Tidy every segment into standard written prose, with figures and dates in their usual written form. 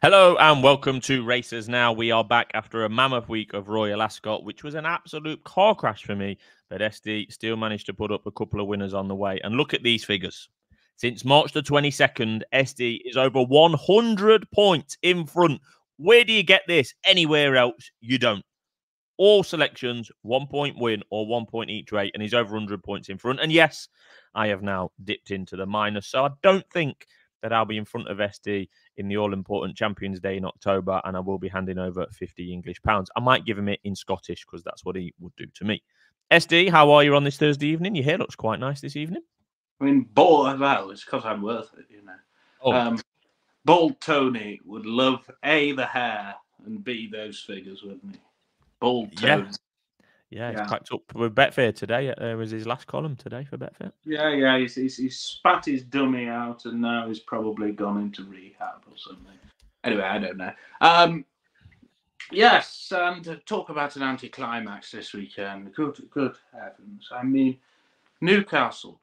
Hello and welcome to Racers Now. We are back after a mammoth week of Royal Ascot, which was an absolute car crash for me. But SD still managed to put up a couple of winners on the way. And look at these figures. Since March the 22nd, SD is over 100 points in front. Where do you get this? Anywhere else, you don't. All selections, 1 point win or 1 point each rate, and he's over 100 points in front. And yes, I have now dipped into the minus. So I don't think that I'll be in front of SD in the all-important Champions Day in October, and I will be handing over 50 English pounds. I might give him it in Scottish because that's what he would do to me. SD, how are you on this Thursday evening? Your hair looks quite nice this evening. I mean, well, it's because I'm worth it, you know. Oh. Bald Tony would love A, the hair, and B, those figures, wouldn't he? Bald Tony. Yeah, he's packed up with Betfair today. It was his last column today for Betfair. Yeah, he's spat his dummy out and now he's probably gone into rehab or something. Anyway, I don't know. Yes, and talk about an anticlimax this weekend. Good heavens. I mean, Newcastle,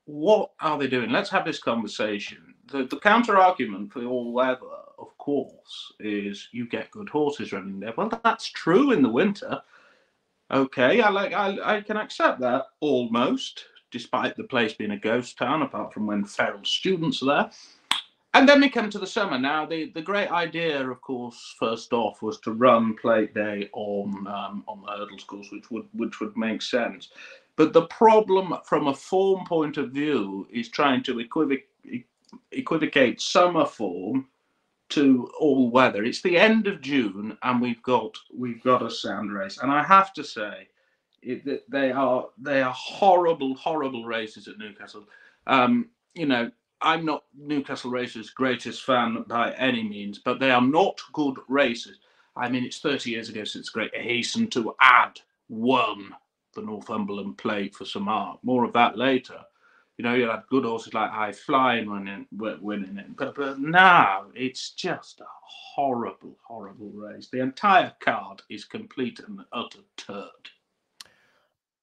what are they doing? Let's have this conversation. The counter-argument for all weather, of course, is you get good horses running there. Well, that's true in the winter. Okay, I can accept that almost, despite the place being a ghost town, apart from when feral students are there. And then we come to the summer. Now, the great idea, of course, first off, was to run Plate Day on the hurdles course, which would make sense. But the problem from a form point of view is trying to equivocate summer form to all weather. It's the end of June, and we've got a sand race, and I have to say, they are horrible races at Newcastle. You know, I'm not Newcastle Racers' greatest fan by any means, but they are not good races. I mean, it's 30 years ago since Great Hasten to Add won the Northumberland Plate for St Mark. More of that later. You know, you had good horses like High Flying winning it. But now it's just a horrible race. The entire card is complete and utter turd.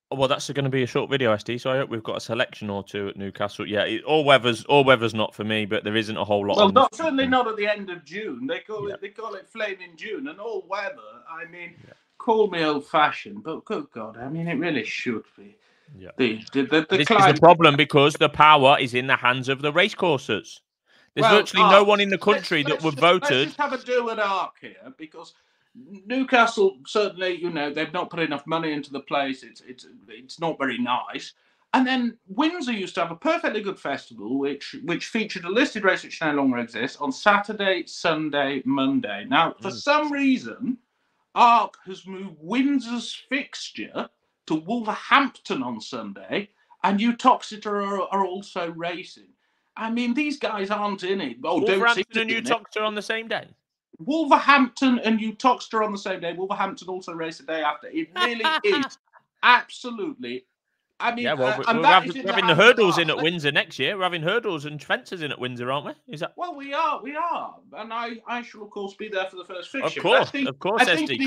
Well, that's going to be a short video, SD, so I hope we've got a selection or two at Newcastle. Yeah, all weather's not for me, but there isn't a whole lot. Well, certainly not at the end of June. They call it Flaming June, and all weather. I mean, call me old-fashioned, but good God, I mean, it really should be. Yeah. This is the problem because the power is in the hands of the racecourses. There's virtually no one in the country that were voted. Let's just have a do an arc here, because Newcastle, certainly, you know, they've not put enough money into the place. It's not very nice. And then Windsor used to have a perfectly good festival, which featured a listed race which no longer exists on Saturday, Sunday, Monday. Now, for some reason, ARC has moved Windsor's fixture to Wolverhampton on Sunday, and Uttoxeter are also racing. I mean, these guys aren't in it. Oh, Wolverhampton and Uttoxeter on the same day? Wolverhampton and Uttoxeter on the same day. Wolverhampton also race the day after. It really is absolutely. I mean, we're having the hurdles in at Windsor next year. We're having hurdles and fences in at Windsor, aren't we? Is that? Well, we are, and I shall of course be there for the first fixture. Of course, I think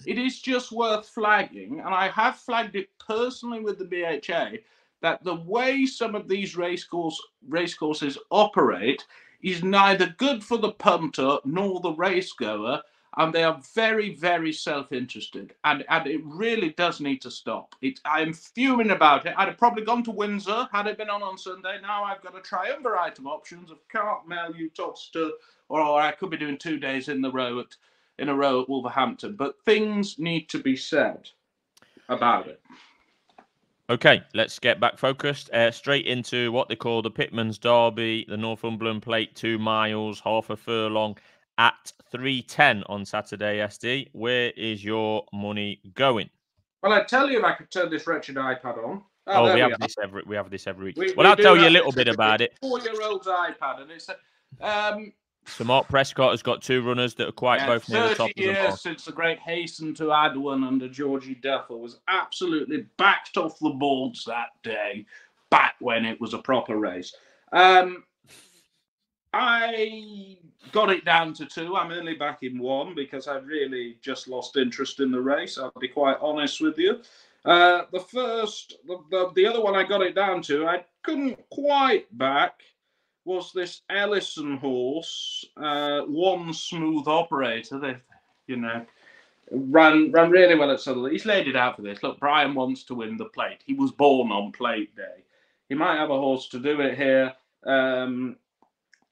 it is just worth flagging, and I have flagged it personally with the BHA, that the way some of these racecourses operate is neither good for the punter nor the racegoer, and they are very, very self-interested, and it really does need to stop. I'm fuming about it. I'd have probably gone to Windsor had it been on Sunday. Now I've got a triumvirate of options of Cartmel, Uttoxeter, or I could be doing 2 days in a row at Wolverhampton. But things need to be said about it. Okay, let's get back focused. Straight into what they call the Pitman's Derby, the Northumberland Plate, 2 miles, half a furlong at 3:10 on Saturday, SD. Where is your money going? Well, I tell you, if I could turn this wretched iPad on. We have this every week. Well, I'll tell you a little bit about it. 4-year-old's iPad, and it's So Mark Prescott has got 2 runners that are quite both near the top of the mark. 30 years since the great hasten to add one under Georgie Duffel was absolutely backed off the boards that day, back when it was a proper race. I got it down to 2. I'm only back in 1 because I really just lost interest in the race. I'll be quite honest with you. The other one I got it down to, I couldn't quite back. was this Ellison horse, One Smooth Operator. They, ran really well at Sutherland. He's laid it out for this. Look, Brian wants to win the plate. He was born on plate day. He might have a horse to do it here, and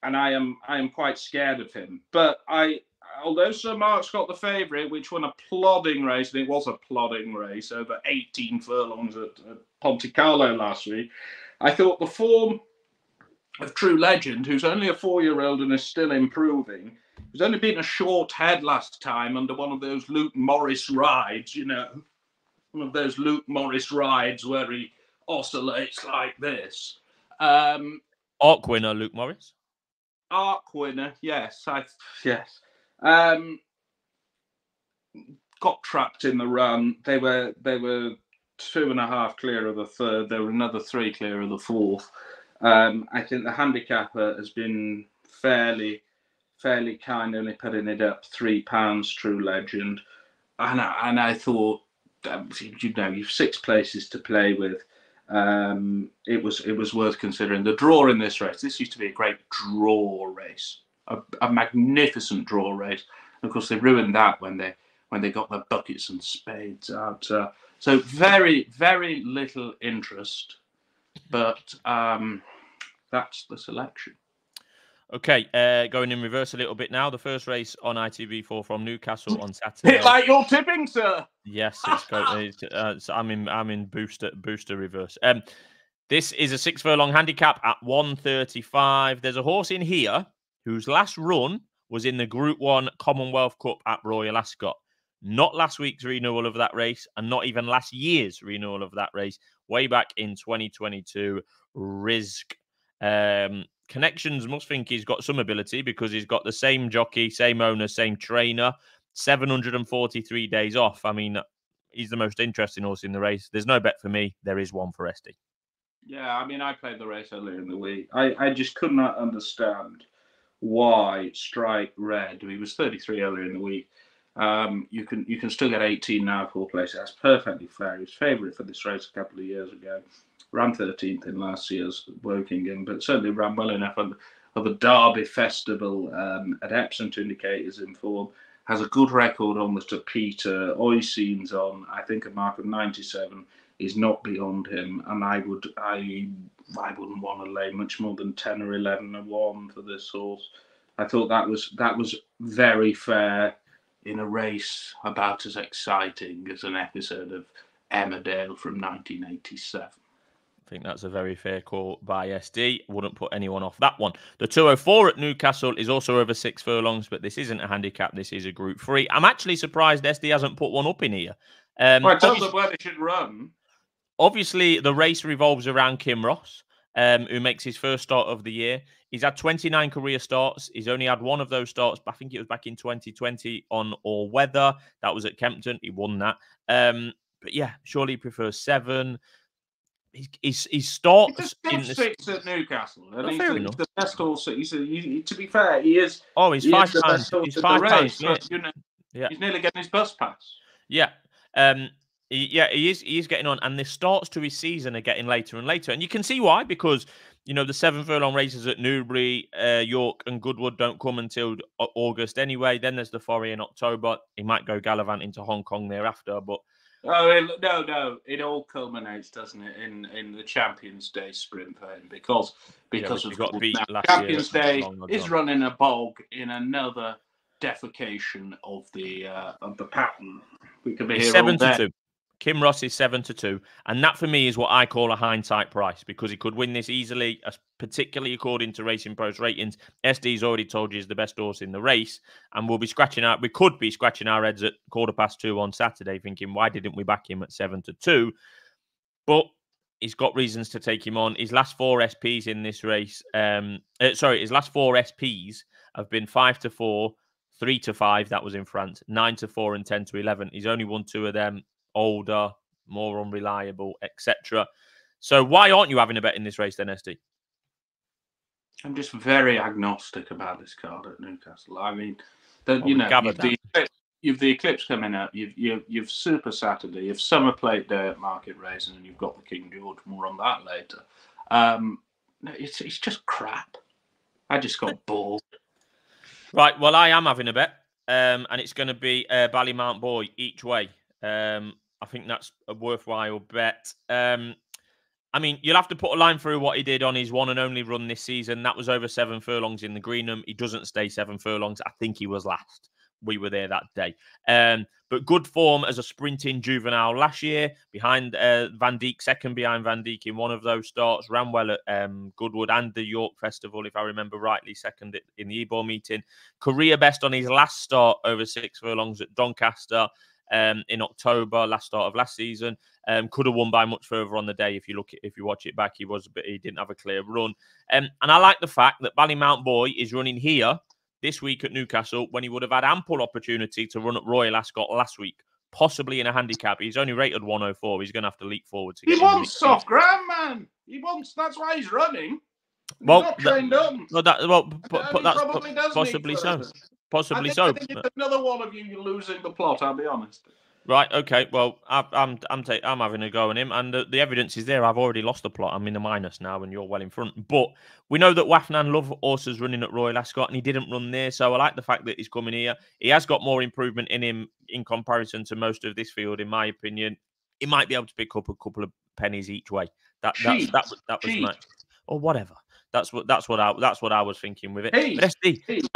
I am quite scared of him. But although Sir Mark's got the favourite, which won a plodding race, and it was a plodding race over 18 furlongs at Ponte Carlo last week, I thought the form of True Legend, who's only a 4-year-old and is still improving, who's only been a short head last time under one of those Luke Morris rides, one of those Luke Morris rides where he oscillates like this. Arc winner, Luke Morris. Arc winner, yes. Yes. Got trapped in the run. They were 2.5 clear of the third. There were another 3 clear of the fourth. I think the handicapper has been fairly kind, only putting it up £3, True Legend. And I thought, you've 6 places to play with. It was worth considering. The draw in this race, this used to be a great draw race, a magnificent draw race. And of course, they ruined that when they got their buckets and spades out. So very, very little interest, but that's the selection. Okay, going in reverse a little bit now. The first race on ITV4 from Newcastle on Saturday. Bit like your tipping, sir. Yes, so I'm in booster reverse. This is a 6 furlong handicap at 135. There's a horse in here whose last run was in the Group 1 Commonwealth Cup at Royal Ascot. Not last week's renewal of that race, and not even last year's renewal of that race. Way back in 2022, Rizk. Connections must think he's got some ability because he's got the same jockey, same owner, same trainer, 743 days off. I mean, he's the most interesting horse in the race. There's no bet for me. There is one for Esty. Yeah, I mean, I played the race earlier in the week. I just could not understand why Strike Red, he was 33 earlier in the week. You can still get 18 now, 4 places. That's perfectly fair. He was favourite for this race a couple of years ago. Ran 13th in last year's Wokingham, but certainly ran well enough on the Derby Festival at Epsom to indicate his in form. Has a good record on the Peter. Oisin's on, I think, a mark of 97 is not beyond him, and I wouldn't want to lay much more than 10 or 11 to 1 for this horse. I thought that was very fair in a race about as exciting as an episode of Emmerdale from 1987. I think that's a very fair call by SD. Wouldn't put anyone off that one. The 204 at Newcastle is also over 6 furlongs, but this isn't a handicap. This is a Group 3. I'm actually surprised SD hasn't put one up in here. I told them where they should run. Obviously, the race revolves around Kim Ross, who makes his first start of the year. He's had 29 career starts. He's only had one of those starts, I think it was back in 2020 on All Weather. That was at Kempton. He won that. But yeah, surely he prefers 7. He starts in the 6 at Newcastle, and he's the best horse. To be fair, he is. Oh, he's 5 times. He's 5 times. He's nearly getting his bus pass. Yeah. He is getting on, and the starts to his season are getting later and later, and you can see why, because the 7 furlong races at Newbury, York, and Goodwood don't come until August anyway. Then there's the Forêt in October. He might go gallivanting to Hong Kong thereafter, but. Oh no! It all culminates, doesn't it, in the Champions Day sprint for him because of got beat last Champions Day is running a bog in another defecation of the pattern. We could be here 7-2. Kim Ross is 7-2, and that for me is what I call a hindsight price because he could win this easily, particularly according to Racing Post ratings. SD's already told you he's the best horse in the race, and we could be scratching our heads at 2:15 on Saturday, thinking why didn't we back him at 7-2? But he's got reasons to take him on. His last 4 SPs in this race, his last 4 SPs have been 5-4, 3-5. That was in France, 9-4, and 10-11. He's only won 2 of them. Older, more unreliable, etc. So why aren't you having a bet in this race then, SD? I'm just very agnostic about this card at Newcastle. I mean, you've the Eclipse coming up. You've Super Saturday. You've Summer Plate Day at Market Race, and you've got the King George. More on that later. It's just crap. I just got bored. Right, well, I am having a bet, and it's going to be Ballymount Boy each way. I think that's a worthwhile bet. I mean, you'll have to put a line through what he did on his one and only run this season. That was over 7 furlongs in the Greenham. He doesn't stay 7 furlongs. I think he was last. We were there that day. But good form as a sprinting juvenile last year, behind Van Dijk, second behind Van Dijk in one of those starts. Ran well at Goodwood and the York Festival, if I remember rightly, second in the Ebor meeting. Career best on his last start over 6 furlongs at Doncaster in October, last start of last season. Could have won by much further on the day if you watch it back. He didn't have a clear run. And I like the fact that Ballymount Boy is running here this week at Newcastle when he would have had ample opportunity to run at Royal Ascot last week, possibly in a handicap. He's only rated 104. He's going to have to leap forward to get He wants soft ground, man. That's why he's running. He's not trained up. That's probably does possibly so. Possibly so. I think it's another one of you losing the plot, I'll be honest. Right, okay. Well, I'm having a go on him, and the evidence is there. I've already lost the plot. I'm in the minus now, and you're well in front. But we know that Wafnan love horses running at Royal Ascot, and he didn't run there. So I like the fact that he's coming here. He has got more improvement in him in comparison to most of this field, in my opinion. He might be able to pick up a couple of pennies each way. That was my, or whatever. That's what I was thinking with it. But SD,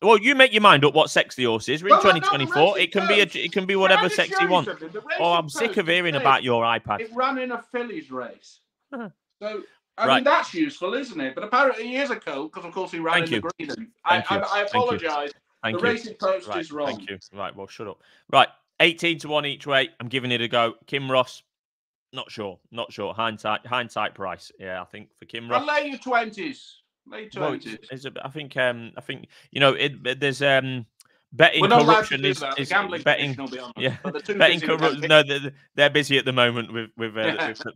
well, you make your mind up what sex the horse is. We're in 2024. It can be whatever sex you want. Oh, I'm sick of hearing about your iPad. It ran in a fillies race. So I mean that's useful, isn't it? But apparently he is a colt because of course he ran in the Greenham. I apologise. The racing post is wrong. Thank you. Right, well, shut up. Right, 18-1 each way. I'm giving it a go. Kim Ross. Not sure. Hindsight price. Yeah, I think for Kim Ross. I'll lay you 20s. Late 20s. I think you know there's betting corruption is betting. Yeah, betting corruption. No, they're busy at the moment with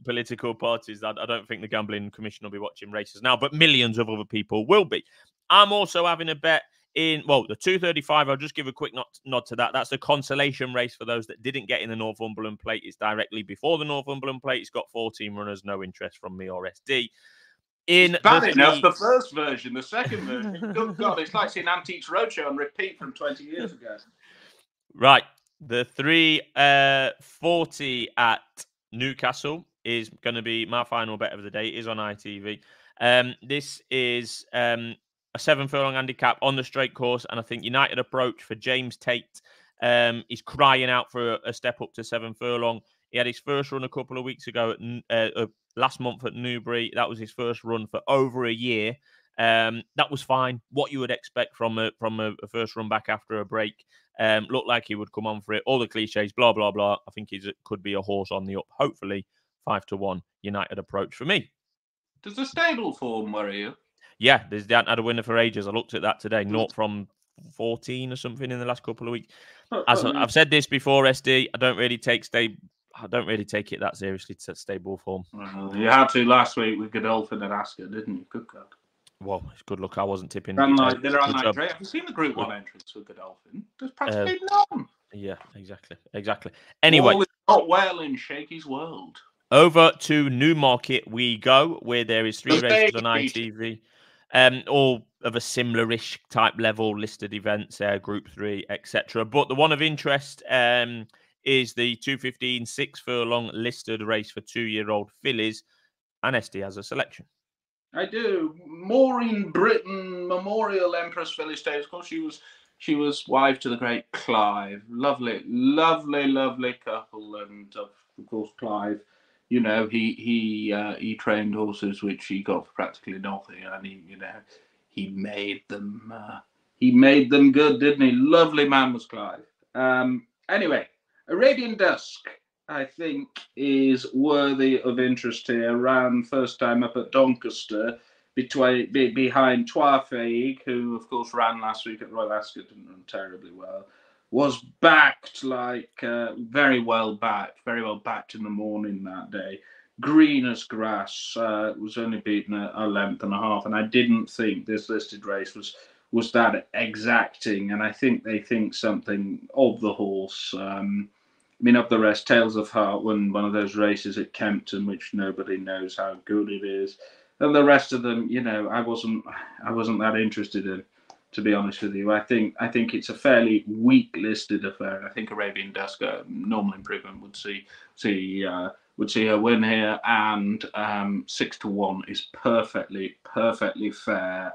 political parties. I don't think the Gambling Commission will be watching races now, but millions of other people will be. I'm also having a bet in, well, the 235, I'll just give a quick nod to that. That's the consolation race for those that didn't get in the Northumberland Plate. It's directly before the Northumberland Plate. It's got 14 runners, no interest from me or SD. The first version, the second version. Good God, it's like seeing Antiques Roadshow on repeat from 20 years ago. Right. The 340 at Newcastle is going to be my final bet of the day. It is on ITV. This is a 7 furlong handicap on the straight course, and I think United Approach for James Tate is crying out for a step up to 7 furlong. He had his first run a couple of weeks ago last month at Newbury. That was his first run for over a year. That was fine. What you would expect from a first run back after a break. Looked like he would come on for it. All the cliches, blah blah blah. I think he could be a horse on the up. Hopefully, 5-1 United Approach for me. Does the stable form worry you? Yeah, they haven't had a winner for ages. I looked at that today. Not from 14 or something in the last couple of weeks. As I've said this before, SD, I don't really take it that seriously to stable form. Well, you had to last week with Godolphin and Ascot, didn't you? Good God. Well, it's good luck. I wasn't tipping. They're on Aintree. Have you seen the Group 1 entrance with Godolphin? There's practically none. Yeah, exactly. Anyway. All is not well in Shakey's world. Over to Newmarket we go, where there is 3 races on ITV. All of a similar-ish type level, listed events, Group 3, etc. But the one of interest is the 215 6-furlong listed race for 2-year-old fillies, and SD has a selection. I do. Maureen Britton Memorial Empress Filly Stakes. Of course, she was wife to the great Clive. Lovely couple, and of course Clive. You know, he trained horses which he got for practically nothing, and he made them good, didn't he? Lovely man was Clive. Anyway, Arabian Dusk, I think, is worthy of interest here. Ran first time up at Doncaster behind Twafaig, who of course ran last week at Royal Ascot and ran terribly well. Was backed very well backed in the morning that day. Green as grass, was only beaten a length and a half, and I didn't think this listed race was that exacting, and I think they think something of the horse. Of the rest, Tales of Heart won one of those races at Kempton, which nobody knows how good it is. and the rest of them, I wasn't that interested in, to be honest with you. I think it's a fairly weak listed affair. I think Arabian Dusk, normal improvement would see her win here, and 6-1 is perfectly fair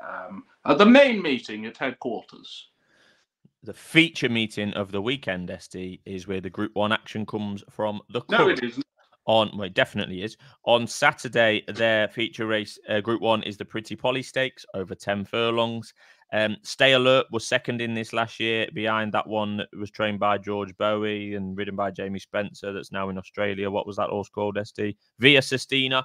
at the main meeting at headquarters. The feature meeting of the weekend, SD, is where the Group 1 action comes from the Curragh. No, it isn't. Well, it definitely is. On Saturday, their feature race, Group 1, is the Pretty Polly Stakes over 10 furlongs. Stay Alert was second in this last year. Behind that one, it was trained by George Bowie and ridden by Jamie Spencer, that's now in Australia. What was that horse called, SD? Via Sistina.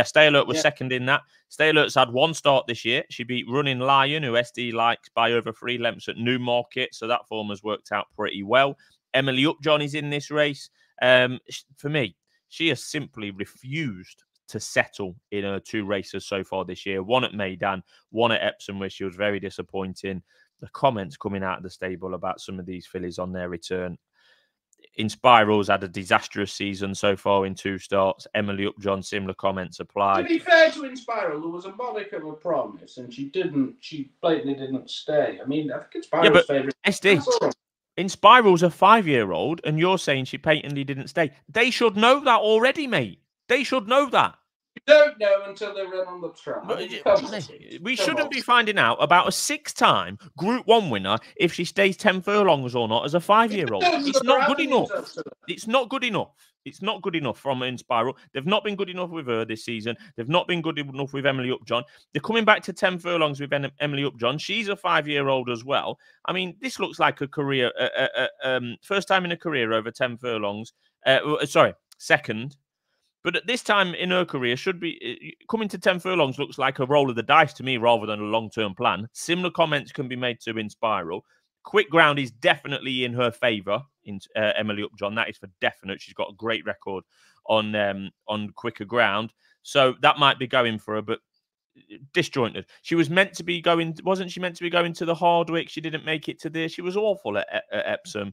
Stay Alert was second in that. Stay Alert's had one start this year. She beat Running Lion, who SD likes, by over 3 lengths at Newmarket, so that form has worked out pretty well. Emily Upjohn is in this race. For me, she has simply refused to settle in her 2 races so far this year. One at Maidan, one at Epsom, where she was very disappointing. The comments coming out of the stable about some of these fillies on their return. Inspiral's had a disastrous season so far in 2 starts. Emily Upjohn, similar comments apply. To be fair to Inspiral, there was a modicum of a promise, and she blatantly didn't stay. I mean, I think Inspiral's favourite. SD, Inspiral's a 5-year-old, and you're saying she patently didn't stay. They should know that already, mate. They should know that. You don't know until they run on the track. We shouldn't be finding out about a 6-time Group 1 winner if she stays 10 furlongs or not as a 5-year-old. It's not good enough. It's not good enough. It's not good enough from Inspiral. They've not been good enough with her this season. They've not been good enough with Emily Upjohn. They're coming back to 10 furlongs with Emily Upjohn. She's a 5-year-old as well. I mean, this looks like a career, first time in a career over 10 furlongs. Second. But at this time in her career, should be coming to 10 furlongs looks like a roll of the dice to me rather than a long-term plan. Similar comments can be made to Inspiral. Quick ground is definitely in her favour in Emily Upjohn. That is for definite. She's got a great record on quicker ground. So that might be going for her, but disjointed. She was meant to be going, wasn't she meant to be going to the Hardwick? She didn't make it to there. She was awful at Epsom.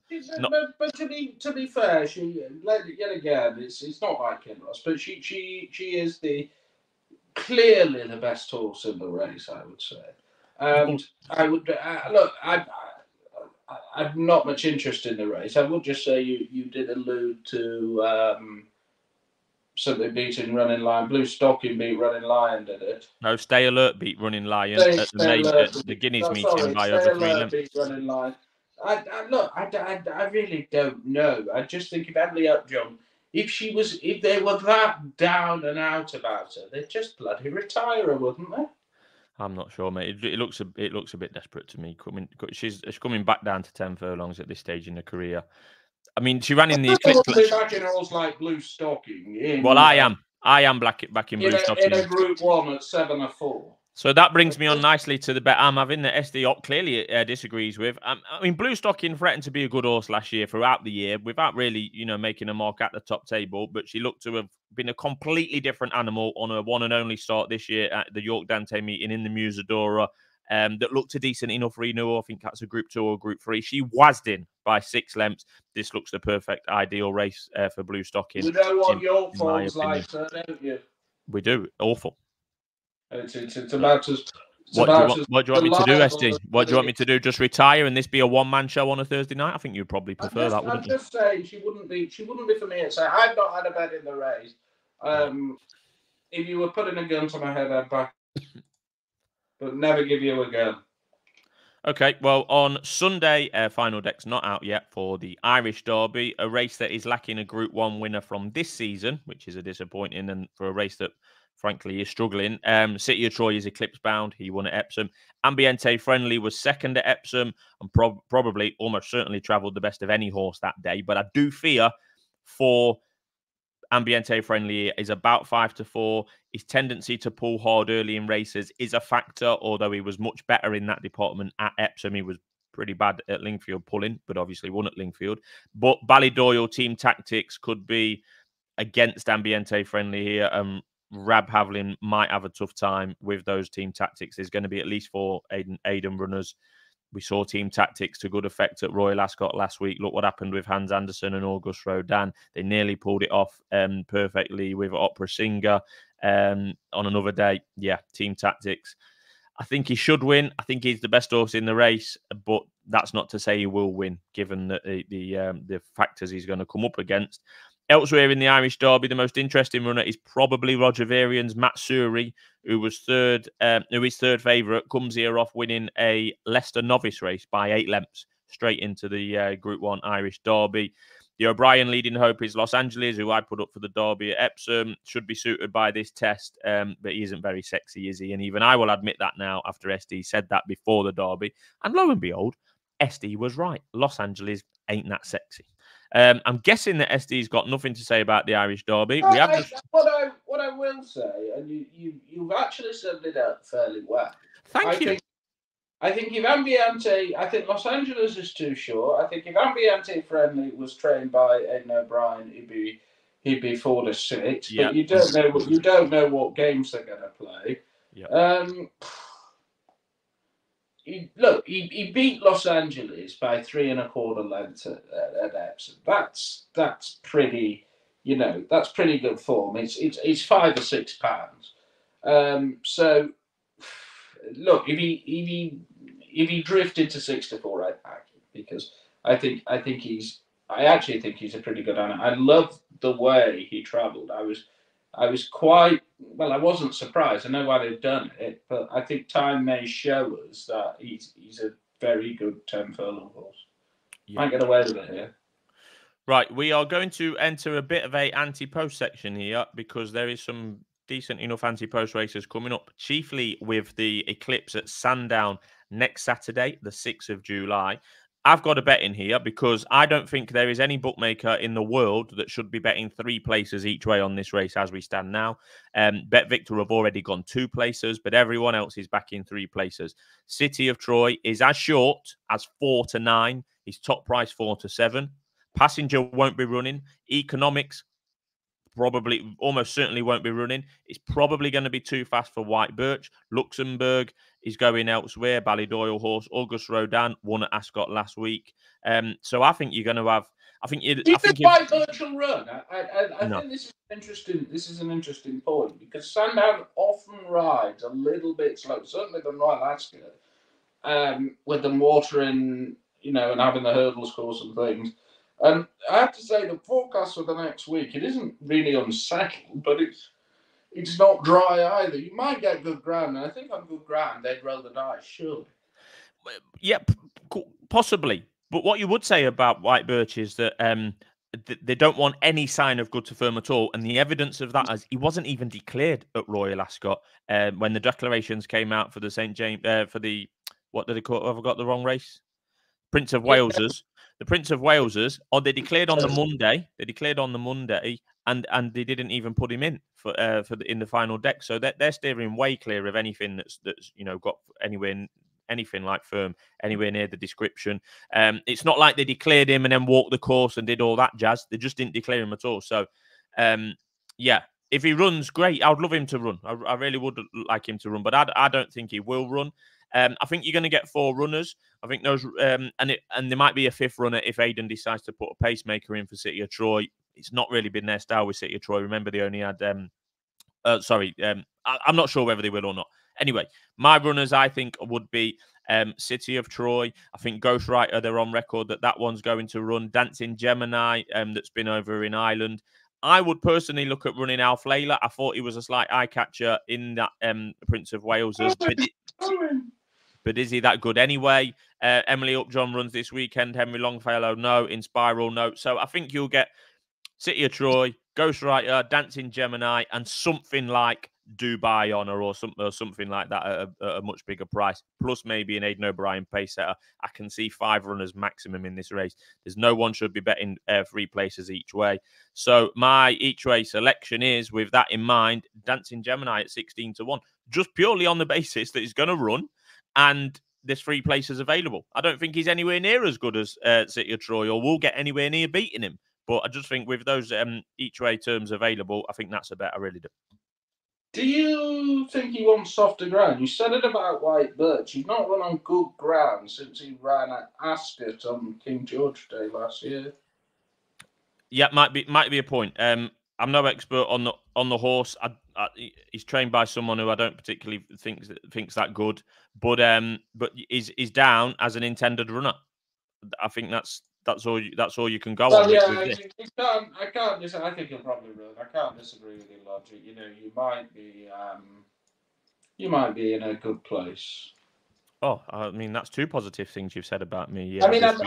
But to be fair, she yet again, it's not like Kinross, but she is clearly the best horse in the race, I would say. And I would look. I've not much interest in the race. I would just say you did allude to something beating Running Lion. Bluestocking beat Running Lion, did it? No, Stay Alert beat Running Lion at the Guineas meeting by over 3 lengths. Beat Running Lion. I really don't know. I just think if Emily Upjohn, if they were that down and out about her, they'd just bloody retire her, wouldn't they? I'm not sure, mate. It looks a bit desperate to me. She's coming back down to 10 furlongs at this stage in her career. I mean, she ran in the Eclipse. Back in horse like Bluestocking. Well, I am back in Bluestocking. In a Group 1 at 7-4. So that brings me on nicely to the bet I'm having that SD clearly disagrees with. I mean, Bluestocking threatened to be a good horse last year throughout the year without really, making a mark at the top table. But she looked to have been a completely different animal on her one and only start this year at the York Dante meeting in the Musadora. That looked a decent enough renewal. I think that's a Group 2 or Group 3. She whizzed in by 6 lengths. This looks the perfect ideal race for Bluestocking. You know what York form's like, sir, don't you? We do. Awful. It's about as... What do you want me to do, SD? What do you want me to do? Just retire and this be a one-man show on a Thursday night? I think you'd probably prefer that, wouldn't you? I'm just saying she wouldn't be for me. So I've not had a bet in the race. If you were putting a gun to my head, I'd back, but never give you a gun. Okay, well, on Sunday, final deck's not out yet for the Irish Derby, a race that is lacking a Group 1 winner from this season, which is a disappointing, and for a race that, frankly, is struggling. City of Troy is Eclipse bound. He won at Epsom. Ambiente Friendly was second at Epsom and probably almost certainly travelled the best of any horse that day. But I do fear for Ambiente Friendly is about 5-4. His tendency to pull hard early in races is a factor, although he was much better in that department at Epsom. He was pretty bad at Lingfield pulling, but obviously won at Lingfield. But Ballydoyle team tactics could be against Ambiente Friendly here. Rab Havlin might have a tough time with those team tactics. There's going to be at least 4 Aidan runners. We saw team tactics to good effect at Royal Ascot last week. Look what happened with Hans Andersen and August Rodin. They nearly pulled it off perfectly with Opera Singer. on another day. Yeah, team tactics. I think he should win. I think he's the best horse in the race, but that's not to say he will win, given that the factors he's going to come up against. Elsewhere in the Irish Derby, the most interesting runner is probably Roger Varian's Matsuri, who is third favourite, comes here off winning a Leicester novice race by 8 lengths, straight into the Group 1 Irish Derby. The O'Brien leading hope is Los Angeles, who I put up for the Derby at Epsom. Should be suited by this test, but he isn't very sexy, is he? And even I will admit that now after SD said that before the Derby. And lo and behold, SD was right. Los Angeles ain't that sexy. I'm guessing that SD's got nothing to say about the Irish Derby. What I will say, and you've actually summed it up fairly well. Thank you. I think if Ambiente, I think Los Angeles is too short. I think if Ambiente Friendly was trained by Aidan O'Brien, he'd be 4 to 6. Yep. But you don't know what games they're going to play. Yep. He beat Los Angeles by 3 1/4 lengths at Epsom. That's pretty, that's pretty good form. It's 5 or 6 pounds. So look, if he drifted to 6 to 4, I'd back him, because I actually think he's a pretty good animal. I love the way he travelled. I was quite, well, I wasn't surprised. I know why they've done it, but I think time may show us that he's a very good 10 furlong horse. Yeah. Might get away with it here. Right, we are going to enter a bit of a anti-post section here, because there is some decent enough anti-post races coming up, chiefly with the Eclipse at Sandown next Saturday, the 6th of July. I've got a bet in here, because I don't think there is any bookmaker in the world that should be betting 3 places each way on this race as we stand now. Bet Victor have already gone 2 places, but everyone else is back in 3 places. City of Troy is as short as 4 to 9. He's top price 4 to 7. Passenger won't be running. Economics probably, almost certainly won't be running. It's probably going to be too fast for White Birch. Luxembourg is going elsewhere. Ballydoyle horse, August Rodin, won at Ascot last week. So I think you're going to have. Do you think White Birch will run? I think this is an interesting point, because Sandown often rides a little bit slow. Certainly the Royal Ascot, with them watering, and having the hurdles course and things. And I have to say, the forecast for the next week, it isn't really unsettled, but it's not dry either. You might get good ground, and I think on good ground, they'd roll the dice, surely. Yeah, possibly. But what you would say about White Birch is that they don't want any sign of good to firm at all. And the evidence of that is he wasn't even declared at Royal Ascot when the declarations came out for the St. James, for the, what did they call it? Have I got the wrong race? Prince of Wales's. The Prince of Wales's, they declared on the Monday. They declared on the Monday, and they didn't even put him in in the final deck. So they're steering way clear of anything that's got anything like firm anywhere near the description. It's not like they declared him and then walked the course and did all that jazz. They just didn't declare him at all. So yeah, if he runs, great. I would love him to run. I really would like him to run, but I don't think he will run. I think you're going to get 4 runners. I think those, and there might be a 5th runner if Aidan decides to put a pacemaker in for City of Troy. It's not really been their style with City of Troy. Remember, they only had, I'm not sure whether they will or not. Anyway, my runners, I think, would be City of Troy. I think Ghostwriter, they're on record that one's going to run. Dancing Gemini, that's been over in Ireland. I would personally look at running Alf Layla. I thought he was a slight eye catcher in that Prince of Wales's. But is he that good anyway? Emily Upjohn runs this weekend. Henry Longfellow, no. Inspiral, no. So I think you'll get City of Troy, Ghostwriter, Dancing Gemini, and something like Dubai Honor or something like that at a much bigger price. Plus maybe an Aidan O'Brien pace setter. I can see 5 runners maximum in this race. There's no one should be betting 3 places each way. So my each way selection is, with that in mind, Dancing Gemini at 16 to 1, just purely on the basis that he's going to run. And there's 3 places available. I don't think he's anywhere near as good as City of Troy, or will get anywhere near beating him. But I just think with those each way terms available, I think that's a bet. I really do. Do you think he wants softer ground? You said it about White Birch. He's not run on good ground since he ran at Ascot on King George Day last year. Yeah, might be a point. I'm no expert on the horse. he's trained by someone who I don't particularly thinks that good, but he's down as an intended runner. I think that's all you can go on. Yeah, with this. I can't disagree. I think he'll probably run. I can't disagree with your logic. You know, you might be in a good place. Oh, I mean, that's two positive things you've said about me. Yeah, I mean, I'm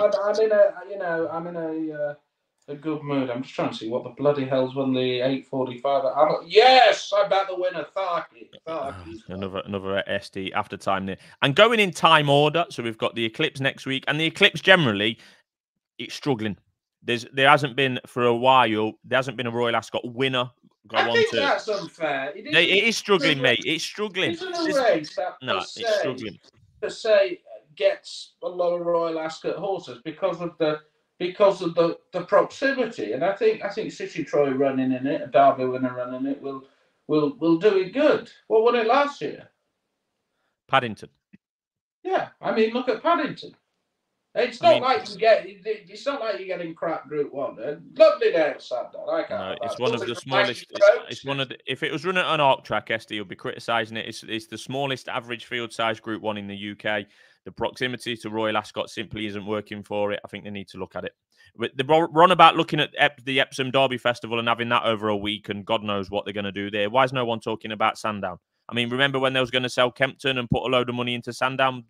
in a good mood. I'm just trying to see what the bloody hell's won the 8:45. Yes, I bet the winner. Another SD after time there, and going in time order. So we've got the Eclipse next week, and the Eclipse generally it's struggling. There hasn't been for a while. There hasn't been a Royal Ascot winner. I think that's unfair. It is struggling, mate. It's struggling. Isn't a race that it's struggling. Per se gets a lot of Royal Ascot horses because of the proximity, and I think City Troy running in it, a Derby winner running it will do it good. What won it last year? Paddington. Yeah, I mean, look at Paddington. It's not like you're getting crap Group 1. Lovely day at Sandown. It's one of the smallest. It's one of the. If it was run at an arc track, SD would be criticising it. It's the smallest average field size Group 1 in the UK. The proximity to Royal Ascot simply isn't working for it. I think they need to look at it. But they're on about looking at the Epsom Derby Festival and having that over a week, and God knows what they're going to do there. Why is no one talking about Sandown? I mean, remember when they was going to sell Kempton and put a load of money into Sandown?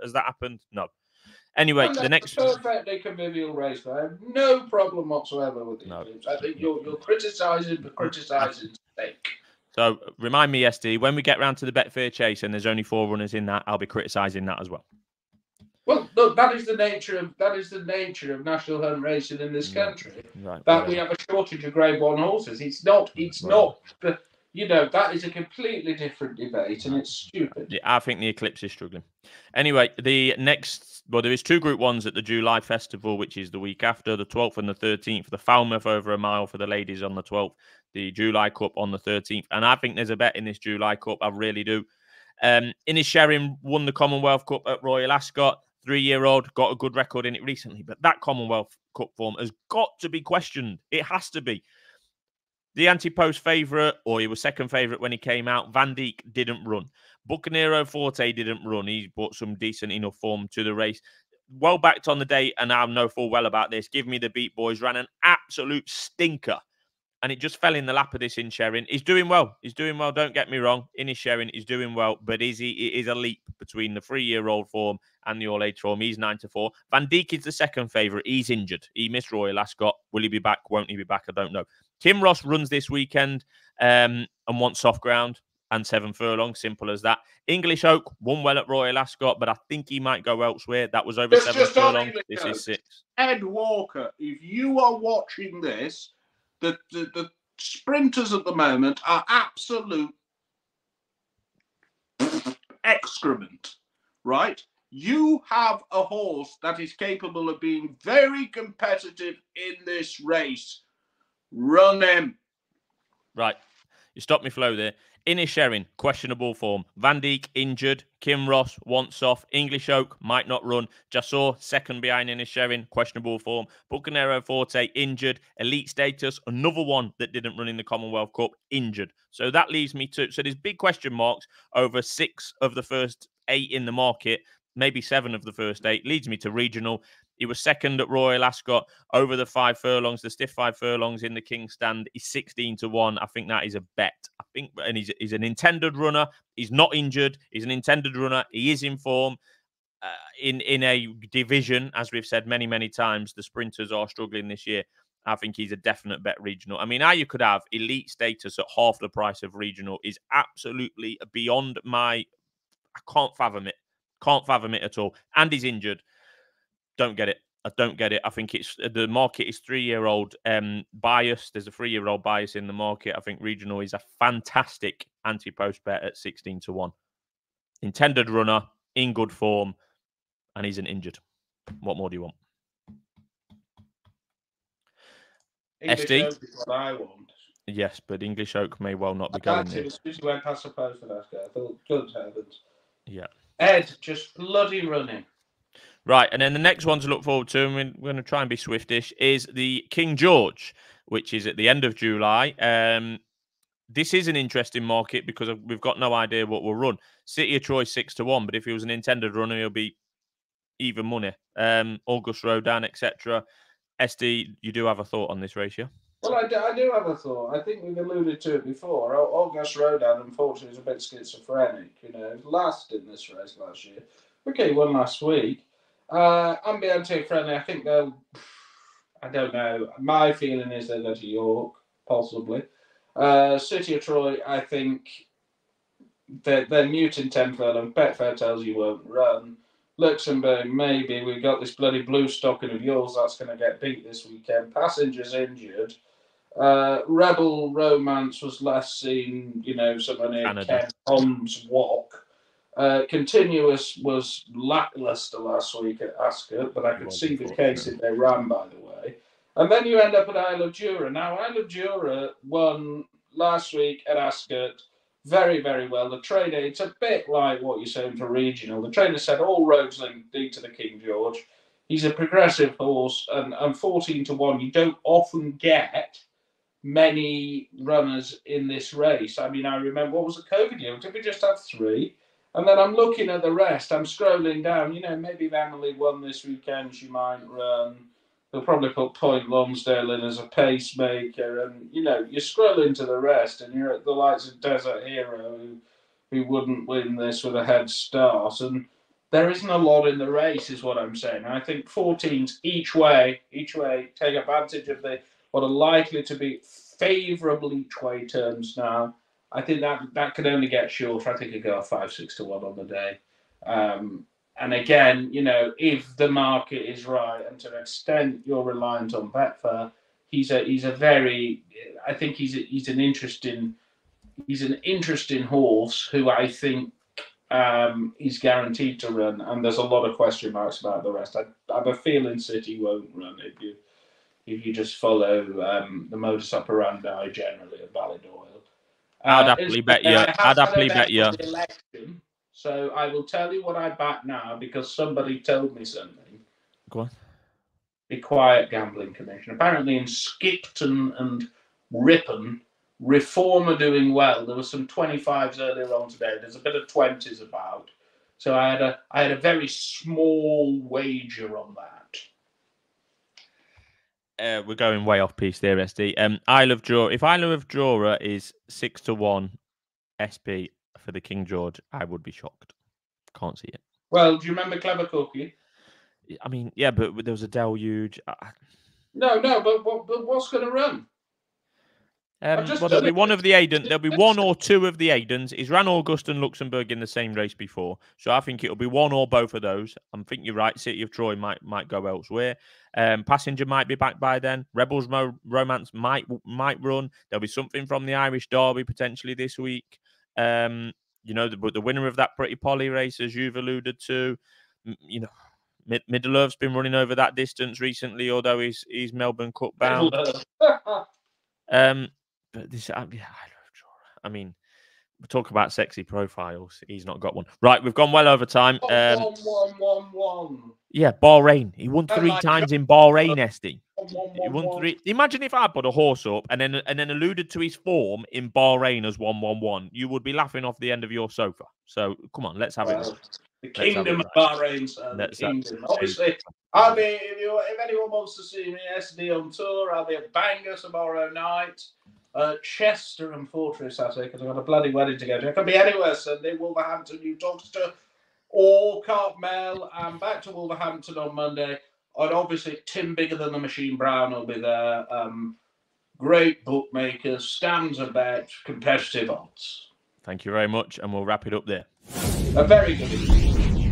Has that happened? No. Anyway, the next perfectly convivial race. I have no problem whatsoever with it. No. I think you're criticising, but criticising sake. So remind me, SD, when we get round to the Betfair Chase and there's only 4 runners in that, I'll be criticising that as well. Well, look, that is the nature of national hunt racing in this country. Right, that we have a shortage of Grade 1 horses. It's not. You know, that is a completely different debate, and it's stupid. Yeah, I think the Eclipse is struggling. Anyway, there is 2 Group 1s at the July Festival, which is the week after, the 12th and the 13th. The Falmouth over a mile for the ladies on the 12th, the July Cup on the 13th. And I think there's a bet in this July Cup. I really do. Inisherin won the Commonwealth Cup at Royal Ascot. 3-year-old, got a good record in it recently. But that Commonwealth Cup form has got to be questioned. It has to be. The anti-post favourite, or he was second favourite when he came out, Van Dijk didn't run. Bucanero Forte didn't run. He brought some decent enough form to the race. Well backed on the day, and I know full well about this. Give Me the Beat Boys ran an absolute stinker. And it just fell in the lap of this Inisherin. He's doing well. Don't get me wrong. Inisherin is doing well, but it is a leap between the 3-year-old form and the all-age form. He's 9-4. Van Dijk is the second favourite. He's injured. He missed Royal Ascot. Will he be back? Won't he be back? I don't know. Kim Ross runs this weekend and wants soft ground and 7 furlongs. Simple as that. English Oak won well at Royal Ascot, but I think he might go elsewhere. That was over 7 furlongs. This is 6. Ed Walker, if you are watching this, the sprinters at the moment are absolute excrement, right? You have a horse that is capable of being very competitive in this race. Run him. Right. You stopped me flow there. Inisherin, questionable form. Van Dijk, injured. Kim Ross, wants off. English Oak, might not run. Jassor, second behind Inisherin, questionable form. Bucanero Forte, injured. Elite Status, another one that didn't run in the Commonwealth Cup, injured. So that leaves me to... So there's big question marks over 6 of the first 8 in the market, maybe 7 of the first 8. Leads me to regional. He was second at Royal Ascot over the 5 furlongs, the stiff 5 furlongs in the King's Stand. He's 16-1. I think that is a bet. And he's an intended runner. He's not injured. He's an intended runner. He is in form. In a division, as we've said many, many times, the sprinters are struggling this year. I think he's a definite bet regional. I mean, how you could have elite status at half the price of regional is absolutely beyond my... I can't fathom it. Can't fathom it at all. And he's injured. Don't get it. I don't get it. I think the market is 3-year-old bias. There's a 3-year-old bias in the market. I think regional is a fantastic anti-post bet at 16-1. Intended runner, in good form, and he's an injured. What more do you want? English SD? Oak is what I want. Yes, but English Oak may well not be going there. As soon as you went past the post for that guy, I thought, good heavens. Yeah. Ed, just bloody running. Right, and then the next one to look forward to, and we're going to try and be swiftish, is the King George, which is at the end of July. this is an interesting market because we've got no idea what will run. City of Troy 6-1, but if he was an intended runner, he'll be even money. August Rodin, etc. SD, you do have a thought on this race, yeah? Well, I do have a thought. I think we've alluded to it before. August Rodin, unfortunately, is a bit schizophrenic. You know, last in this race last year. Okay, he won last week. Ambiente friendly, I think they'll. I don't know. My feeling is they'll go to York, possibly. City of Troy, I think they're muting 10 furlong. Betfair tells you won't run. Luxembourg, maybe. We've got this bloody Bluestocking of yours that's going to get beat this weekend. Passengers injured. Rebel Romance was last seen, you know, someone near Ken Tom's walk. Continuous was lackluster last week at Ascot, but I could see the case if they ran, by the way. And then you end up at Isle of Jura. Now, Isle of Jura won last week at Ascot very, very well. The trainer, it's a bit like what you're saying for regional. The trainer said all roads lead to the King George. He's a progressive horse, and 14-1, you don't often get many runners in this race. I mean, I remember, what was the COVID year? Did we just have 3? And then I'm looking at the rest. I'm scrolling down. You know, maybe if Emily won this weekend, she might run. They'll probably put Point Lonsdale in as a pacemaker. And, you know, you scroll into the rest and you're at the likes of Desert Hero, who wouldn't win this with a head start. And there isn't a lot in the race, is what I'm saying. I think 14s each way, take advantage of what are likely to be favourable each way terms now. I think that could only get shorter. I think it'd go 5-6-1 on the day. And again, you know, if the market is right, and to an extent you're reliant on Betfair, he's a very, I think he's an interesting horse who I think he's guaranteed to run. And there's a lot of question marks about the rest. I have a feeling City won't run if you just follow the modus operandi generally at Ballydoyle. I'd happily bet you. I'd happily bet you. Election, so I will tell you what I back now because somebody told me something. Go on. Be quiet, Gambling Commission. Apparently in Skipton and Ripon, Reform are doing well. There were some 25s earlier on today. There's a bit of 20s about. So I had a very small wager on that. We're going way off piece there, SD. Isle of Jura. If Isle of Jura is 6-1 SP for the King George, I would be shocked. Can't see it. Well, do you remember Clever Cookie? I mean, yeah, but there was a deluge. No, but what's going to run? Well, there'll be one of the Aidens. There'll be one or two of the Aidens. He's ran August and Luxembourg in the same race before, so I think it'll be one or both of those. I think you're right. City of Troy might go elsewhere. Passenger might be back by then. Rebels Romance might run. There'll be something from the Irish Derby potentially this week. You know, but the winner of that Pretty Polly race, as you've alluded to, you know, Middle-earth's been running over that distance recently, although he's Melbourne Cup bound. But this, I mean, we talk about sexy profiles. He's not got one. Right, we've gone well over time. One. Yeah, Bahrain. He won 3 times in Bahrain, SD. He won 3. Imagine if I put a horse up and then alluded to his form in Bahrain as 1-1-1. You would be laughing off the end of your sofa. So come on, let's have it. The Kingdom of Bahrain, sir. The Kingdom. Obviously, I'll be if anyone wants to see me SD on tour, I'll be at Bangor tomorrow night. Chester and Fortress Saturday because I've got a bloody wedding to go to. I could be anywhere Sunday, Wolverhampton, New Doncaster, or Cartmel. I'm back to Wolverhampton on Monday. And obviously, Tim Bigger Than the Machine Brown will be there. Great bookmakers, stands a bet, competitive odds. Thank you very much, and we'll wrap it up there. A very good evening.